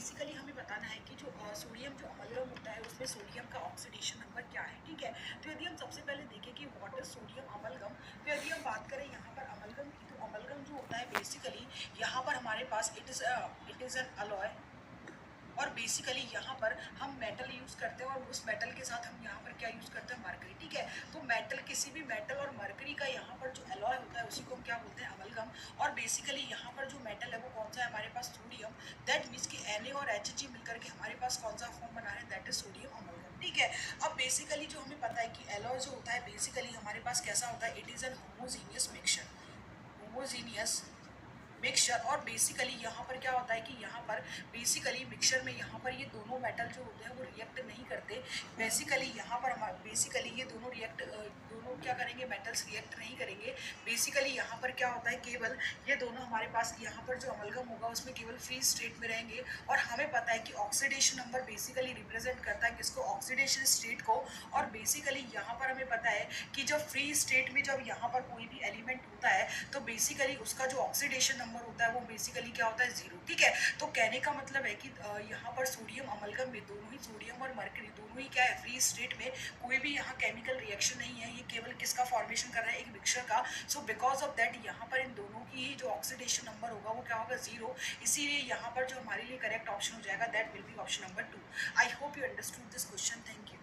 Basically हमें बताना है कि जो सोडियम जो अमलगम होता है उसमें सोडियम का ऑक्सीडेशन नंबर क्या है, ठीक है। तो यदि हम सबसे पहले देखें कि व्हाट इज सोडियम अमलगम, तो यदि हम बात करें यहाँ पर अमलगम की, तो अमलगम जो होता है बेसिकली यहाँ पर हमारे पास इट इज़ एन अलॉय, और बेसिकली यहाँ पर हम मेटल यूज़ करते हैं और उस मेटल के साथ हम यहाँ पर क्या यूज़ करते हैं, मरकरी, ठीक है। तो मेटल, किसी भी मेटल और मरकरी का यहाँ पर जो एलॉय होता है उसी को हम क्या बोलते हैं, अमलगम। और बेसिकली यहाँ पर जो मेटल है वो कौन सा है हमारे पास, सोडियम। दैट मीन्स कि Na और Hg मिलकर के हमारे पास कौन सा फॉर्म बना रहे हैं, दैट इज सोडियम अमलगम, ठीक है। अब बेसिकली जो हमें पता है कि एलॉय जो होता है बेसिकली हमारे पास कैसा होता है, it is an homogeneous mixture, homogeneous mixture. और बेसिकली यहाँ पर क्या होता है कि यहाँ पर बेसिकली मिक्सचर में यहाँ पर ये दोनों मेटल जो होते हैं वो रिएक्ट नहीं करते। बेसिकली यहाँ पर हम बेसिकली ये दोनों क्या करेंगे, मेटल्स रिएक्ट नहीं करेंगे। बेसिकली यहाँ पर क्या होता है, केवल ये दोनों हमारे पास यहाँ पर जो अमलगम होगा उसमें केवल फ्री स्टेट में रहेंगे। और हमें पता है कि ऑक्सीडेशन नंबर बेसिकली रिप्रेजेंट करता है किसको, ऑक्सीडेशन स्टेट को। और बेसिकली यहाँ पर हमें पता है कि जब फ्री स्टेट में जब यहाँ पर कोई भी एलिमेंट होता है तो बेसिकली उसका जो ऑक्सीडेशन नंबर होता है वो बेसिकली क्या होता है, 0, ठीक है। तो कहने का मतलब है कि यहाँ पर सोडियम अमलगम में दोनों ही सोडियम और मरकरी दोनों ही क्या है, फ्री स्टेट में, कोई भी यहाँ केमिकल रिएक्शन नहीं है, ये केवल किसका फॉर्मेशन कर रहा है, एक मिक्सचर का। सो बिकॉज ऑफ दैट यहाँ पर इन दोनों की ही जो ऑक्सीडेशन नंबर होगा वो क्या होगा, 0। इसीलिए यहाँ पर जो हमारे लिए करेक्ट ऑप्शन हो जाएगा that will be option number 2। I hope you understood this question, thank you.